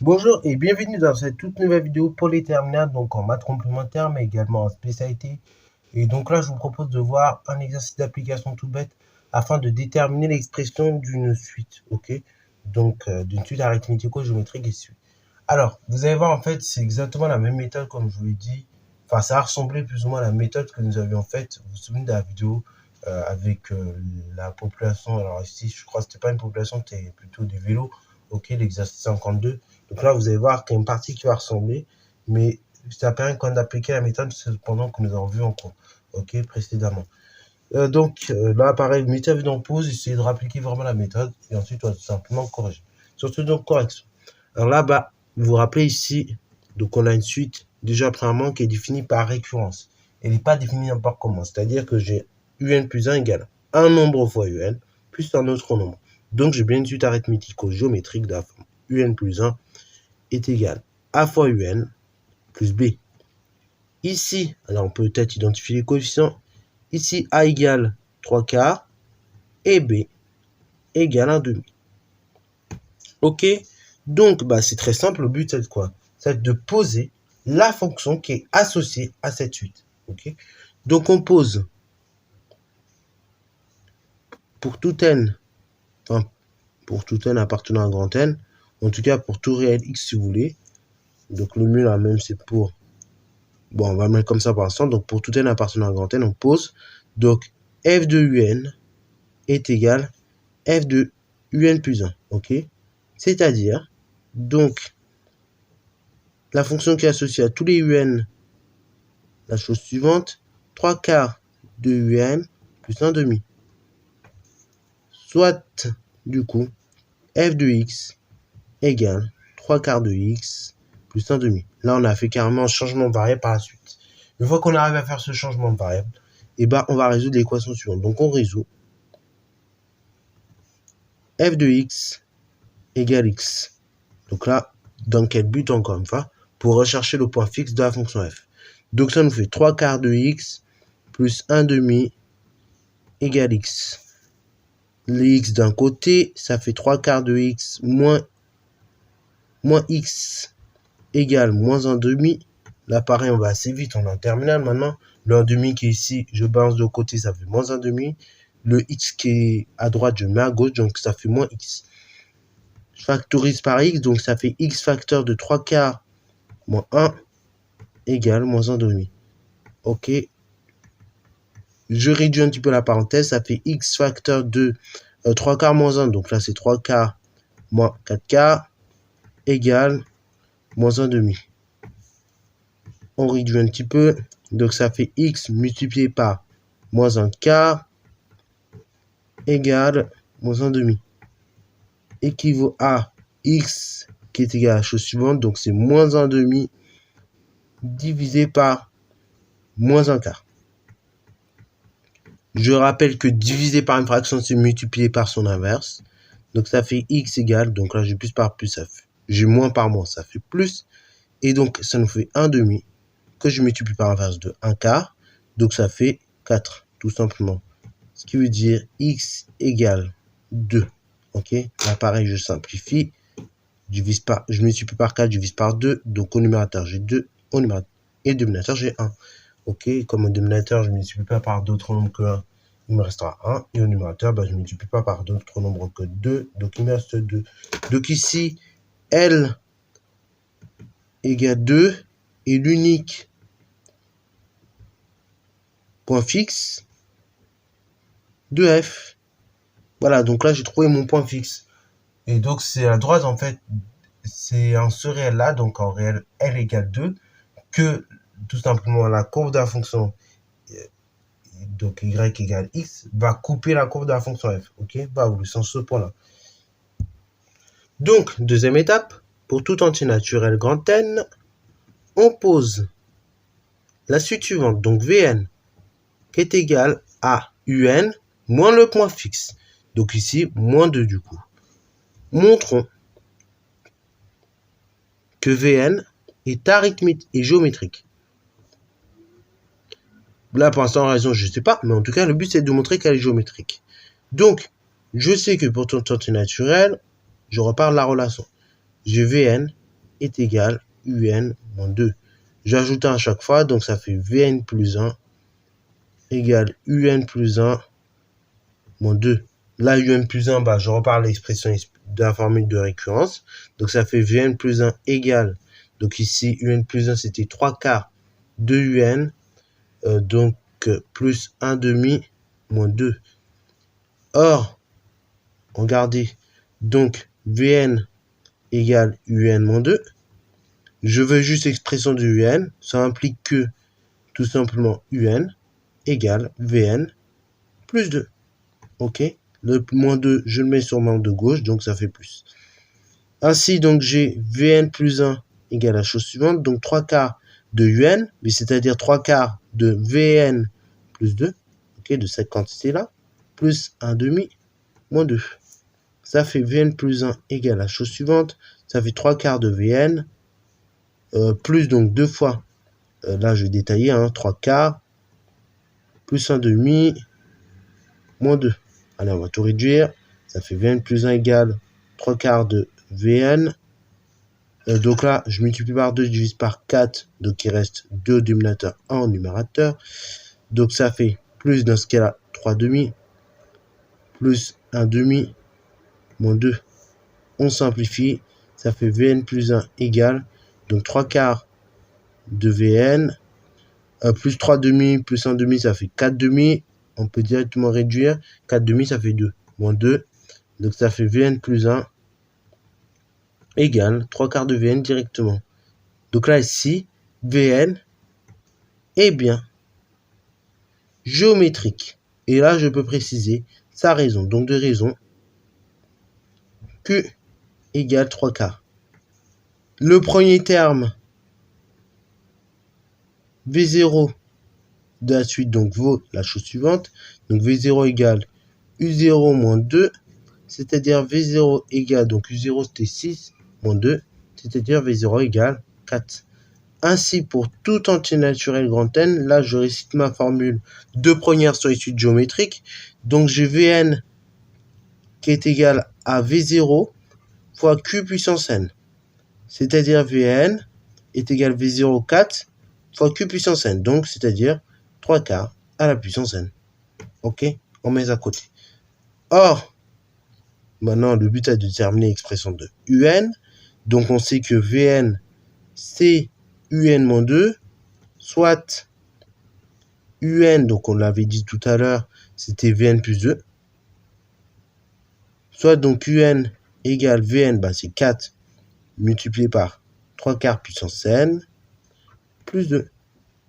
Bonjour et bienvenue dans cette toute nouvelle vidéo pour les terminales, donc en maths complémentaire mais également en spécialité. Et donc là, je vous propose de voir un exercice d'application tout bête afin de déterminer l'expression d'une suite, ok? Donc d'une suite arithmético-géométrique et suite. Alors, vous allez voir, en fait, c'est exactement la même méthode comme je vous l'ai dit. Enfin, ça a ressemblé plus ou moins à la méthode que nous avions faite. Vous vous souvenez de la vidéo avec la population. Alors ici, je crois que c'était pas une population, c'était plutôt des vélos. Ok, l'exercice 52. Donc là, vous allez voir qu'il y a une partie qui va ressembler, mais ça permet quand même d'appliquer la méthode cependant que nous avons vu en cours, ok, précédemment. Là, pareil, mettez la vidéo en pause, essayez de rappliquer vraiment la méthode, et ensuite, on va tout simplement corriger. Surtout donc correction. Alors là, vous vous rappelez ici, donc on a une suite, déjà premièrement, qui est définie par récurrence. Elle n'est pas définie n'importe comment, c'est-à-dire que j'ai un plus 1 égale un nombre fois un plus un autre nombre. Donc j'ai bien une suite arithmético-géométrique de la forme un plus 1 est égal à fois un plus b. Ici, alors on peut peut-être identifier les coefficients. Ici, a égale 3 quarts et b égale 1 demi. Ok, donc c'est très simple. Le but c'est de quoi? C'est de poser la fonction qui est associée à cette suite. Ok, donc on pose pour tout n, enfin pour tout n appartenant à grand N, en tout cas pour tout réel x si vous voulez. Donc le mieux là même c'est pour, bon on va mettre comme ça pour l'instant, donc pour tout n appartenant à grand N, on pose, donc f de un est égal f de un plus 1, ok? C'est-à-dire, donc, la fonction qui est associée à tous les un, la chose suivante, 3 quarts de un plus 1 demi. Soit, du coup, f de x égale 3 quarts de x plus 1 demi. Là, on a fait carrément un changement de variable par la suite. Une fois qu'on arrive à faire ce changement de variable, on va résoudre l'équation suivante. Donc, on résout f de x égale x. Donc là, dans quel but encore une fois? Pour rechercher le point fixe de la fonction f. Donc ça nous fait 3 quarts de x plus 1 demi égale x. Les x d'un côté, ça fait 3 quarts de x moins x égale moins 1 demi. Là pareil, on va assez vite, on est en terminale maintenant. Le 1 demi qui est ici, je balance de côté, ça fait moins 1 demi. Le x qui est à droite, je mets à gauche, donc ça fait moins x. Je factorise par x, donc ça fait x facteur de 3 quarts moins 1 égale moins 1 demi. Ok. Je réduis un petit peu la parenthèse, ça fait x facteur de 3 quarts moins 1. Donc là, c'est 3 quarts moins 4 quarts égale moins 1 demi. On réduit un petit peu. Donc ça fait x multiplié par moins 1 quart égale moins 1 demi. Équivaut à x qui est égal à la chose suivante. Donc c'est moins 1 demi divisé par moins 1 quart. Je rappelle que diviser par une fraction, c'est multiplier par son inverse. Donc ça fait x égale, donc là j'ai plus par plus, ça fait, j'ai moins par moins, ça fait plus. Et donc ça nous fait 1 demi, que je multiplie par l'inverse de 1 quart. Donc ça fait 4, tout simplement. Ce qui veut dire x égale 2. Ok, là pareil, je simplifie. Je multiplie par 4, je divise par 2. Donc au numérateur, j'ai 2. Et au dénominateur, j'ai 1. Ok, comme au dénominateur, je ne multiplie pas par d'autres nombres que 1. Il me restera 1. Et au numérateur, je ne multiplie pas par d'autres nombres que 2. Donc il me reste 2. Donc ici, L égale 2. Et l'unique point fixe de f. Voilà, donc là, j'ai trouvé mon point fixe. Et donc, c'est à droite, en fait, c'est en ce réel-là, donc en réel L égale 2, que tout simplement la courbe de la fonction, donc y égale x, va couper la courbe de la fonction f. Ok, va vous laisser ce point-là. Donc, deuxième étape, pour tout entier naturel grand N, on pose la suite suivante, donc Vn, qui est égal à Un moins le point fixe. Donc ici, moins 2 du coup. Montrons que Vn est arithmétique et géométrique. Là, pour l'instant, en raison, je ne sais pas, mais en tout cas, le but, c'est de montrer qu'elle est géométrique. Donc, je sais que pour tout entier naturel, je repars de la relation. J'ai Vn est égal un moins 2. J'ajoute 1 à chaque fois, donc ça fait Vn plus 1 égale un plus 1 moins 2. Là, un plus 1, je reparle l'expression de la formule de récurrence. Donc ça fait Vn plus 1 égale, donc ici, un plus 1, c'était 3 quarts de un, donc plus 1 demi moins 2. Or, regardez, donc Vn égale un moins 2. Je veux juste l'expression de un, ça implique que, tout simplement, un égale Vn plus 2. Ok, le moins 2, je le mets sur le de gauche, donc ça fait plus. Ainsi, donc j'ai Vn plus 1 égale la chose suivante, donc 3 quarts de un, mais c'est-à-dire 3 quarts de Vn plus 2, ok, de cette quantité-là, plus 1 demi moins 2. Ça fait Vn plus 1 égale la chose suivante, ça fait 3 quarts de Vn, plus donc 2 fois, là je vais détailler, 3 quarts, plus 1 demi, moins 2. Allez, on va tout réduire, ça fait Vn plus 1 égale 3 quarts de Vn. Donc là, je multiplie par 2, je divise par 4, donc il reste 2 dénominateur en numérateur. Donc ça fait plus, dans ce cas-là, 3 demi, plus 1 demi, moins 2. On simplifie, ça fait Vn plus 1 égale, donc 3 quarts de Vn, plus 3 demi, plus 1 demi, ça fait 4 demi. On peut directement réduire, 4 demi, ça fait 2, moins 2. Donc ça fait Vn plus 1 égale 3 quarts de Vn directement. Donc là, ici, Vn est bien géométrique. Et là, je peux préciser sa raison. Donc de raison, Q égale 3 quarts. Le premier terme, V0 de la suite, donc vaut la chose suivante. Donc V0 égale U0 moins 2, c'est-à-dire V0 égale, donc U0 c'était 6 moins 2, c'est-à-dire V0 égale 4. Ainsi, pour tout entier naturel grand N, là je récite ma formule de première sur les suites géométriques. Donc j'ai Vn qui est égal à V0 fois Q puissance N. C'est-à-dire Vn est égal à V0 4 fois Q puissance N. Donc c'est-à-dire 3 quarts à la puissance N. Ok, on met à côté. Or, maintenant le but est de déterminer l'expression de Un. Donc on sait que Vn c'est Un-2, soit Un, donc on l'avait dit tout à l'heure, c'était Vn plus 2. Soit donc Un égale Vn, c'est 4 multiplié par 3 quarts puissance N plus 2.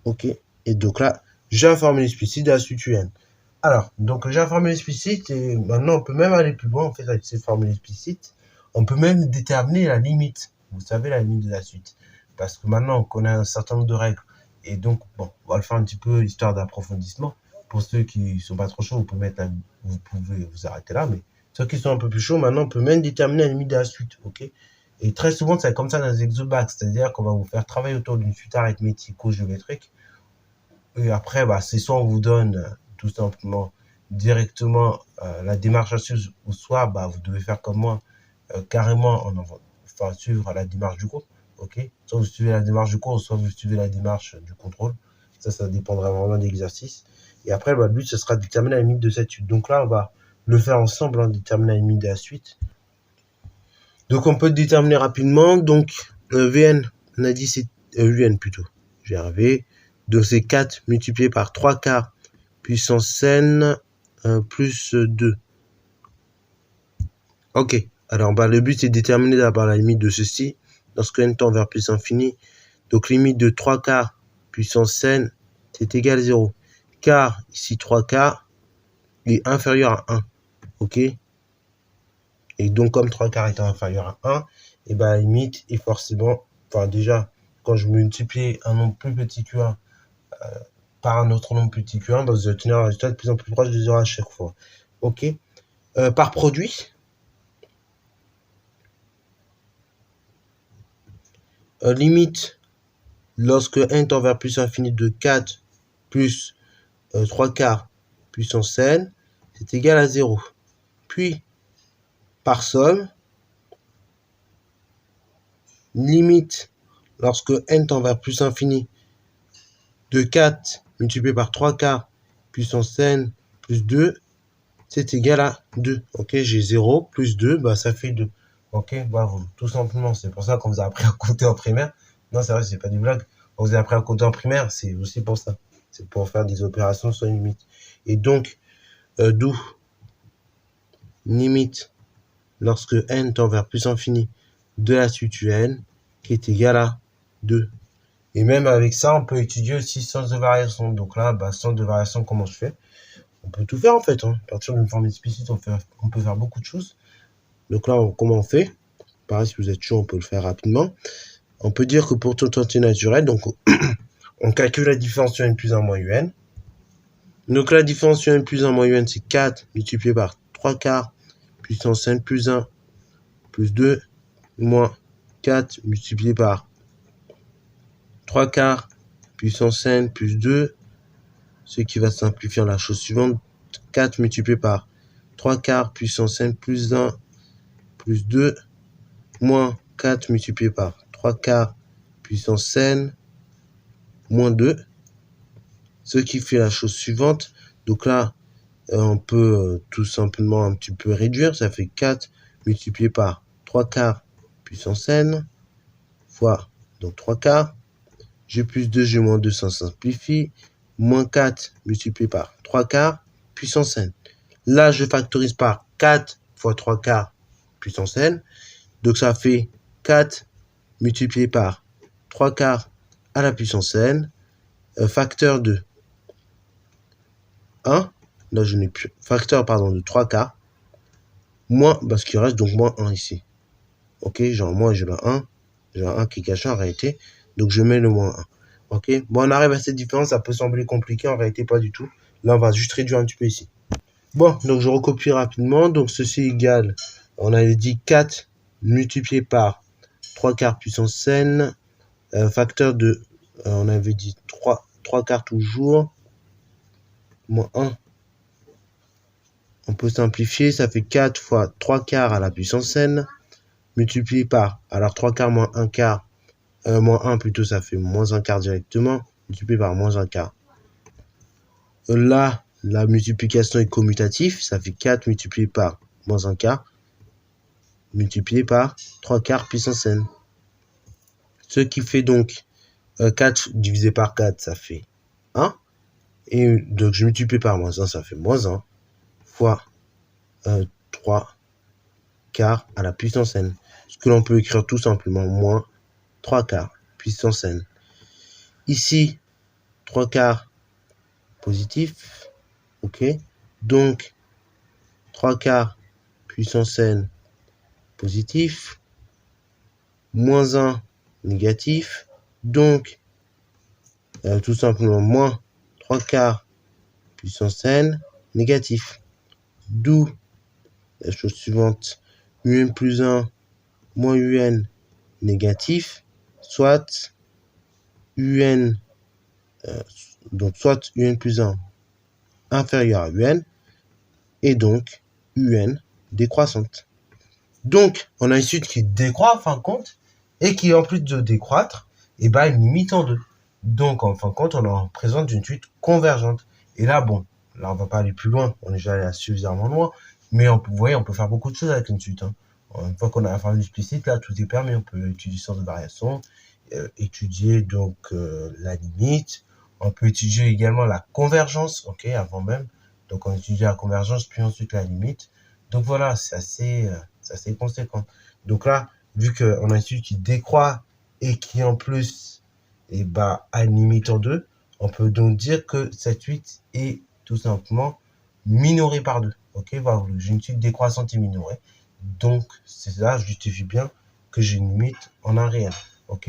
Ok. Et donc là, j'ai un formule explicite de la suite Un. Alors, donc j'ai un formule explicite et maintenant on peut même aller plus loin en fait avec cette formule explicite. On peut même déterminer la limite. Vous savez, la limite de la suite. Parce que maintenant on connaît un certain nombre de règles. Et donc, bon, on va le faire un petit peu histoire d'approfondissement. Pour ceux qui sont pas trop chauds, vous pouvez vous arrêter là. Mais ceux qui sont un peu plus chauds, maintenant on peut même déterminer la limite de la suite. Ok. Et très souvent, c'est comme ça dans les exobacs, c'est-à-dire qu'on va vous faire travailler autour d'une suite arithmético-géométrique. Et après, c'est soit on vous donne tout simplement directement la démarche à suivre, ou soit vous devez faire comme moi, carrément suivre la démarche du cours. Ok, soit vous suivez la démarche du cours, soit vous suivez la démarche du contrôle. Ça dépendra vraiment de l'exercice. Et après, le but, ce sera de déterminer la limite de cette suite. Donc là, on va le faire ensemble, déterminer la limite de la suite. Donc on peut déterminer rapidement. Donc Vn, on a dit c'est Un plutôt. J'ai arrivé. Donc c'est 4 multiplié par 3 quarts puissance N plus 2. Ok. Alors le but c'est de déterminer d'abord la limite de ceci. Lorsque n tend vers plus infini. Donc limite de 3 quarts puissance N, c'est égal à 0. Car ici 3 quarts est inférieur à 1. Ok. Et donc, comme 3 quarts étant inférieur à 1, et la limite est forcément, déjà, quand je multiplie un nombre plus petit que 1 par un autre nombre plus petit que 1, vous allez obtenir un résultat de plus en plus proche de 0 à chaque fois. Ok. Par produit, limite, lorsque n tend vers plus infini de 4 plus 3 quarts puissance n, c'est égal à 0. Puis, par somme, limite lorsque n tend vers plus infini de 4 multiplié par 3 quarts puissance n plus 2, c'est égal à 2. Ok, j'ai 0 plus 2, bah ça fait 2. Ok, bravo, tout simplement. C'est pour ça qu'on vous a appris à compter en primaire. Non, c'est vrai, c'est pas du blague. On vous a appris à compter en primaire, c'est aussi pour ça. C'est pour faire des opérations sans limite. Et donc, d'où limite lorsque n tend vers plus infini de la suite un qui est égal à 2. Et même avec ça, on peut étudier aussi sens de variation. Donc là, bah, sens de variation, comment je fais? On peut tout faire en fait. Hein. À partir d'une forme explicite, on peut faire beaucoup de choses. Donc là, comment on fait? Pareil, si vous êtes chaud, on peut le faire rapidement. On peut dire que pour toute entité naturelle, donc on calcule la différence sur n plus 1 moins un. Donc la différence sur n plus 1 moins un, c'est 4 multiplié par 3 quarts puissance n plus 1 plus 2 moins 4 multiplié par 3 quarts puissance n plus 2, ce qui va simplifier la chose suivante. 4 multiplié par 3 quarts puissance n plus 1 plus 2 moins 4 multiplié par 3 quarts puissance n moins 2, ce qui fait la chose suivante. Donc là, on peut tout simplement un petit peu réduire. Ça fait 4 multiplié par 3 quarts puissance n fois donc 3 quarts. G plus 2, G moins 2, ça simplifie. Moins 4 multiplié par 3 quarts puissance n. Là, je factorise par 4 fois 3 quarts puissance n. Donc ça fait 4 multiplié par 3 quarts à la puissance n, facteur de 1, là je n'ai plus, facteur pardon de 3 quarts, moins, parce qu'il reste donc moins 1 ici. Ok, genre moi j'ai le 1, j'ai un 1 qui est caché en réalité, donc je mets le moins 1. Ok, bon on arrive à cette différence, ça peut sembler compliqué, en réalité pas du tout. Là on va juste réduire un petit peu ici. Bon, donc je recopie rapidement, donc ceci égale, on avait dit 4 multiplié par 3 quarts puissance n, facteur de, on avait dit 3 quarts toujours, moins 1. On peut simplifier, ça fait 4 fois 3 quarts à la puissance n, multiplié par, alors 3 quarts moins 1 quart, moins 1 plutôt, ça fait moins 1 quart directement, multiplié par moins 1 quart. Là, la multiplication est commutative, ça fait 4 multiplié par moins 1 quart, multiplié par 3 quarts puissance n. Ce qui fait donc 4 divisé par 4, ça fait 1. Et donc je multiplie par moins 1, ça fait moins 1, fois 3 quarts à la puissance n. Ce que l'on peut écrire tout simplement moins 3 quarts puissance n. Ici, 3 quarts positif, ok. Donc, 3 quarts puissance n positif, moins 1 négatif, donc tout simplement moins 3 quarts puissance n négatif. D'où la chose suivante, un plus 1 moins un négatif, soit un, donc soit un plus 1 inférieur à un, et donc un décroissante. Donc, on a une suite qui décroît en fin de compte, et qui en plus de décroître, et ben, une limite en deux. Donc, en fin de compte, on en présente une suite convergente. Et là, bon, là, on va pas aller plus loin, on est déjà allé suffisamment loin, mais vous voyez, on peut faire beaucoup de choses avec une suite. Hein. Une fois qu'on a la formule explicite, là, tout est permis. On peut étudier le sens de variation, étudier donc la limite. On peut étudier également la convergence, ok, avant même. Donc, on étudie la convergence, puis ensuite la limite. Donc voilà, c'est assez conséquent. Donc là, vu qu'on a une suite qui décroît et qui en plus a une limite en 2, on peut donc dire que cette suite est tout simplement minorée par 2. Ok, voilà, j'ai une suite décroissante et minorée. Donc, ça justifie bien que j'ai une limite en un réel. Ok,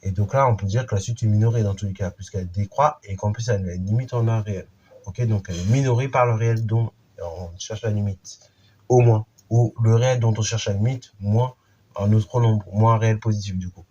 et donc là, on peut dire que la suite est minorée dans tous les cas, puisqu'elle décroît et qu'en plus, elle a une limite en un réel. Ok, donc elle est minorée par le réel dont on cherche la limite, au moins. Ou le réel dont on cherche la limite, moins un autre nombre, moins un réel positif du coup.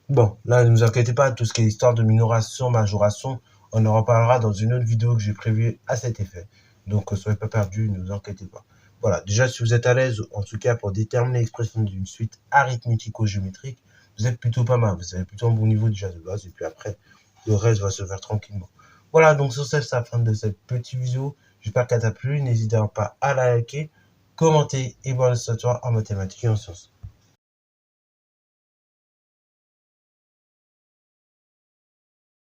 Bon, là, ne vous inquiétez pas, tout ce qui est histoire de minoration, majoration, on en reparlera dans une autre vidéo que j'ai prévue à cet effet. Donc, soyez pas perdus, ne vous inquiétez pas. Voilà, déjà si vous êtes à l'aise, en tout cas pour déterminer l'expression d'une suite arithmético-géométrique, vous êtes plutôt pas mal, vous avez plutôt un bon niveau déjà de base, et puis après, le reste va se faire tranquillement. Voilà, donc sur ce, c'est la fin de cette petite vidéo. J'espère qu'elle t'a plu. N'hésitez pas à la liker, commenter et bonne histoire en mathématiques et en sciences.